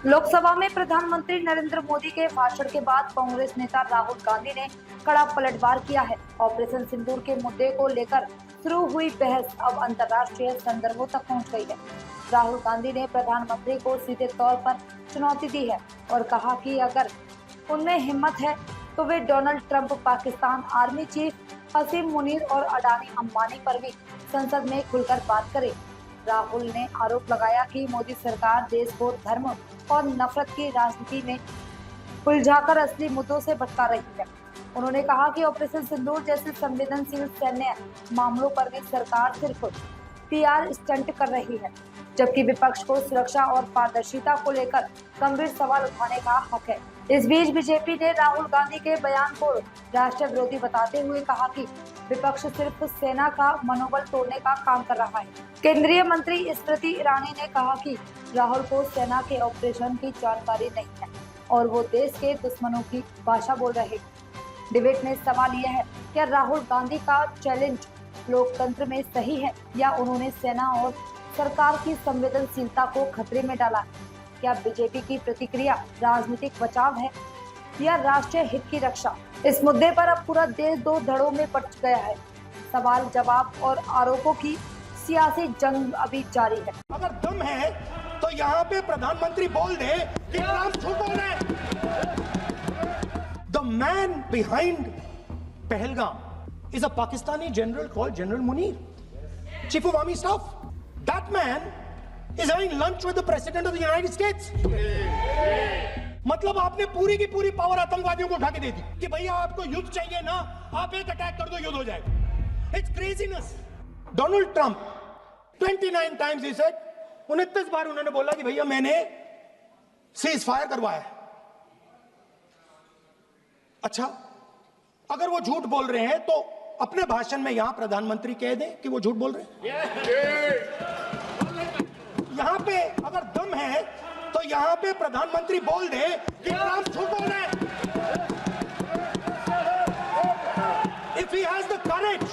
लोकसभा में प्रधानमंत्री नरेंद्र मोदी के भाषण के बाद कांग्रेस नेता राहुल गांधी ने कड़ा पलटवार किया है। ऑपरेशन सिंदूर के मुद्दे को लेकर शुरू हुई बहस अब अंतर्राष्ट्रीय संदर्भों तक पहुंच गई है। राहुल गांधी ने प्रधानमंत्री को सीधे तौर पर चुनौती दी है और कहा कि अगर उनमें हिम्मत है तो वे Donald Trump, Pakistan army chief Asim Munir और अडानी अंबानी पर भी संसद में खुलकर बात करें। राहुल ने आरोप लगाया कि मोदी सरकार देश को धर्म और नफरत की राजनीति में उलझाकर असली मुद्दों से भटका रही है। उन्होंने कहा कि ऑपरेशन सिंदूर जैसे संवेदनशील सैन्य मामलों पर भी सरकार सिर्फ पीआर स्टंट कर रही है, जबकि विपक्ष को सुरक्षा और पारदर्शिता को लेकर गंभीर सवाल उठाने का हक है। इस बीच बीजेपी ने राहुल गांधी के बयान को राष्ट्र विरोधी बताते हुए कहा कि विपक्ष सिर्फ सेना का मनोबल तोड़ने का काम कर रहा है। केंद्रीय मंत्री स्मृति ईरानी ने कहा कि राहुल को सेना के ऑपरेशन की जानकारी नहीं है और वो देश के दुश्मनों की भाषा बोल रहे। डिबेट में सवाल यह है, क्या राहुल गांधी का चैलेंज लोकतंत्र में सही है या उन्होंने सेना और सरकार की संवेदनशीलता को खतरे में डाला है? क्या बीजेपी की प्रतिक्रिया राजनीतिक बचाव है या राष्ट्रीय हित की रक्षा? इस मुद्दे पर अब पूरा देश दो धड़ों में बट गया है। सवाल, जवाब और आरोपों की सियासी जंग अभी जारी है। अगर दम है तो यहाँ पे प्रधानमंत्री बोल दे कि ट्रंप झूठ बोल रहे हैं। The man behind Pahalgam is a Pakistani general called General Munir, Chief of Army Staff. That man is having lunch with the President of the United States. मतलब आपने पूरी की पूरी पावर आतंकवादियों को उठा के दे दी कि भैया आपको युद्ध चाहिए ना, आप एक अटैक कर दो, युद्ध हो जाएगा। It's craziness. Donald Trump 29 times he said, 29 बार उन्होंने बोला कि भैया मैंने सीज फायर करवाया है। अच्छा, अगर वो झूठ बोल रहे हैं तो अपने भाषण में यहां प्रधानमंत्री कह दें कि वो झूठ बोल रहे हैं। यहां पे अगर दम है तो यहां पे प्रधानमंत्री बोल दे कि ट्रंप झूठ बोल रहे हैं। If he has the courage,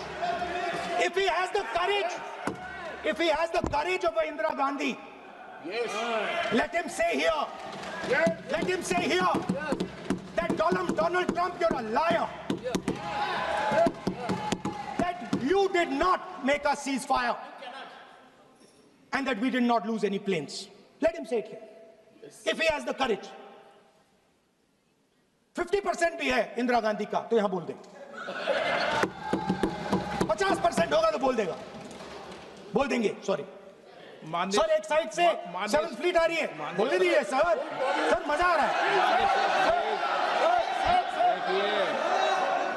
if he has the courage, if he has the courage of Indira Gandhi, let him say here, let him say here that Donald Trump, you're a liar. That you did not make a ceasefire and that we did not lose any planes. Let him say it here. If he has the courage. 50% भी है इंदिरा गांधी का तो यहां बोल दे। 50% होगा तो बोल देगा, बोल देंगे। सॉरी सर, एक साइड से 7th फ्लीट आ रही है, बोल दीजिए सर। सर मजा आ रहा है।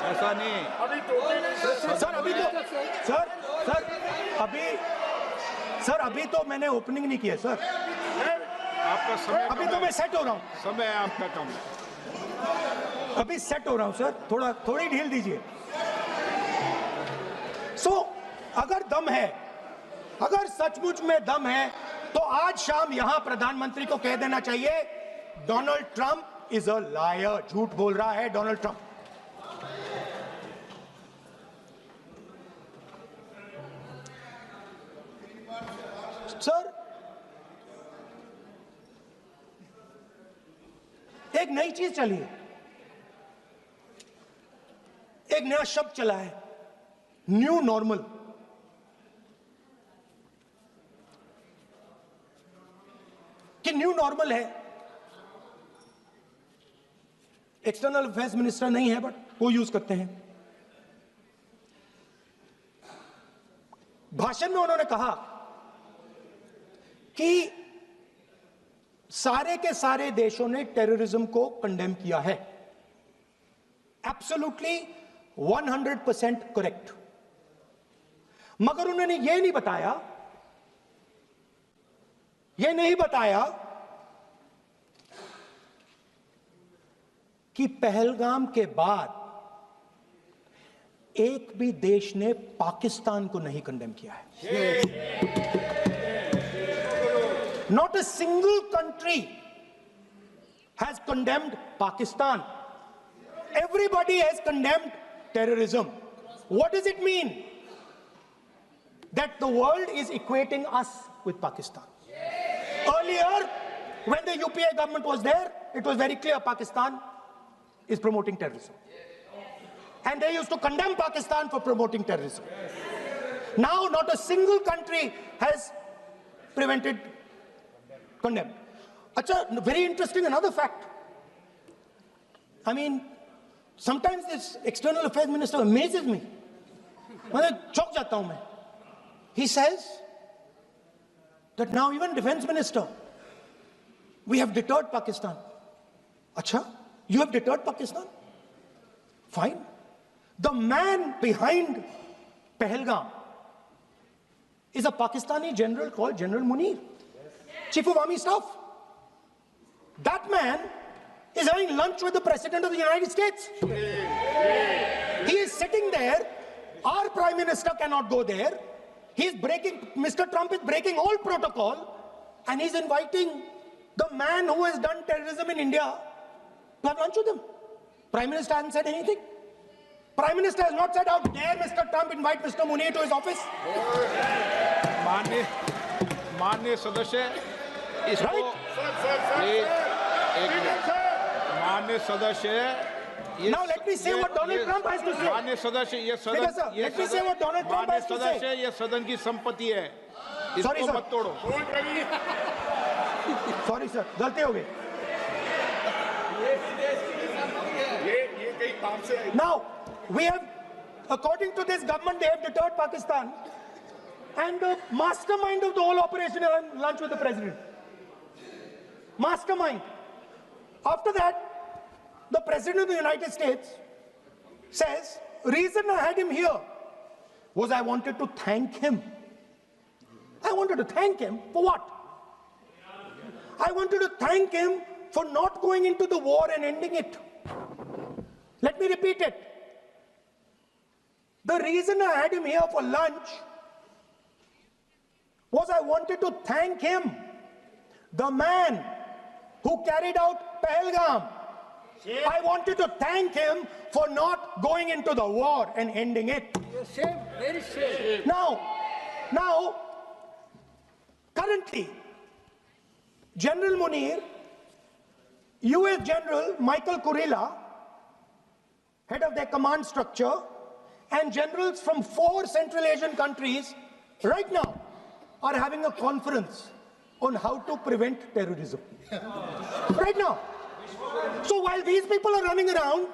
ऐसा नहीं सर, अभी तो सर अभी तो मैंने ओपनिंग नहीं किया सर। आपका समय अभी तो मैं सेट हो रहा हूँ। समय आपका कम, अभी सेट हो रहा हूँ सर, थोड़ी ढील दीजिए। अगर दम है, अगर सचमुच में दम है तो आज शाम यहां प्रधानमंत्री को कह देना चाहिए Donald Trump is a liar, झूठ बोल रहा है डोनाल्ड ट्रंप। सर, एक नई चीज चली है, एक नया शब्द चला है, न्यू नॉर्मल। कि न्यू नॉर्मल है, एक्सटर्नल अफेयर्स मिनिस्टर नहीं है बट वो यूज करते हैं। भाषण में उन्होंने कहा कि सारे के सारे देशों ने टेररिज्म को कंडेम किया है। Absolutely 100% correct. मगर उन्होंने यह नहीं बताया कि पहलगाम के बाद एक भी देश ने पाकिस्तान को नहीं कंडेम किया है। Not a single country has condemned Pakistan. Everybody has condemned terrorism. What does it mean? That the world is equating us with Pakistan. When the UPA government was there, it was very clear Pakistan is promoting terrorism. And they used to condemn Pakistan for promoting terrorism. Now, not a single country has condemned. Acha, very interesting, another fact. I mean, sometimes this external affairs minister amazes me. He says that now even defense minister, we have deterred Pakistan. Acha, you have deterred Pakistan? Fine. The man behind Pahalgam is a Pakistani general called General Munir, Chief of Army Staff. That man is having lunch with the President of the United States. He is sitting there. Our Prime Minister cannot go there. Mr. Trump is breaking all protocol, and he's inviting the man who has done terrorism in India to have lunch with him. Prime Minister hasn't said anything. Prime Minister has not said, how dare Mr. Trump invite Mr. Munir to his office? माननीय सदस्य इसको माननीय सदस्य Now let me say what Donald Trump has to say. माननीय सदस्य ये सदन की संपत्ति है, इसको मत तोड़ो. Sorry sir, गलती हो गई. Now we have, according to this government, they have deterred Pakistan, and the mastermind of the whole operation is having lunch with the president. Mastermind. After that, the President of the United States says, reason I had him here was I wanted to thank him. I wanted to thank him for what? I wanted to thank him for not going into the war and ending it. Let me repeat it. The reason I had him here for lunch was I wanted to thank him, the man who carried out Pahalgam. I wanted to thank him for not going into the war and ending it. Shame, very shame. Now, currently, General Munir, US General Michael Kurilla, head of their command structure, and generals from 4 Central Asian countries right now are having a conference on how to prevent terrorism. Right now. So while these people are running around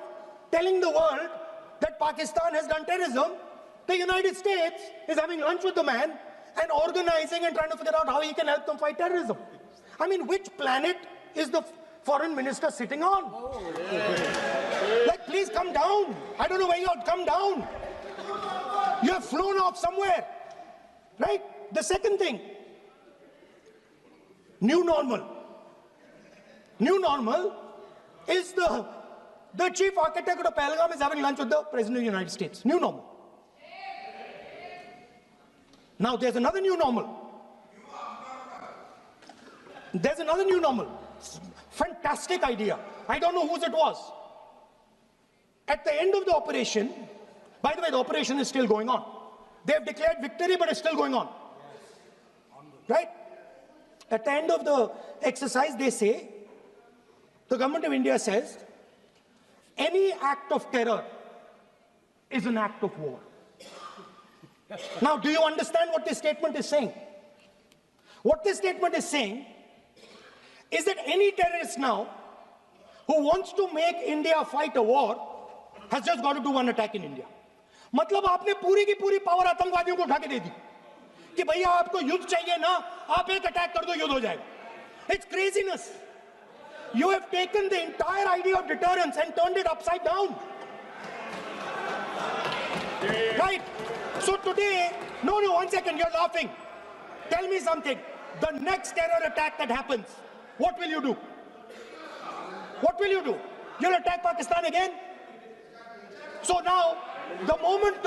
telling the world that Pakistan has done terrorism, the United States is having lunch with the man and organizing and trying to figure out how he can help them fight terrorism. I mean, which planet is the foreign minister sitting on? Like, please come down. I don't know where you are. Come down. You have flown off somewhere. Right? The second thing, new normal. New normal is the chief architect of Pahalgam is having lunch with the President of the United States. New normal. Now there's another new normal. There's another new normal. Fantastic idea. I don't know whose it was. At the end of the operation, by the way, the operation is still going on. They have declared victory, but it's still going on. Right? At the end of the exercise, they say, the government of India says, any act of terror is an act of war. Now, do you understand what this statement is saying? What this statement is saying is that any terrorist now who wants to make India fight a war has just got to do one attack in India. मतलब आपने पूरी की पूरी power आतंकवादियों को उठा के दे दी कि भैया आपको युद्ध चाहिए ना, आप एक अटैक कर दो, युद्ध हो जाएगा. It's craziness. You have taken the entire idea of deterrence and turned it upside down. Right? So today, no, 1 second, you're laughing. Tell me something. The next terror attack that happens, what will you do? What will you do? You'll attack Pakistan again? So now, the moment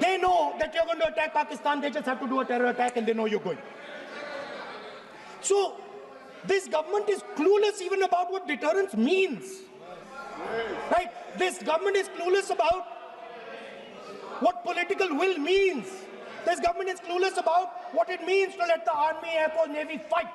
they know that you're going to attack Pakistan, they just have to do a terror attack and they know you're going. So, this government is clueless even about what deterrence means. Right? This government is clueless about what political will means. This government is clueless about what it means to let the army, air force, navy fight.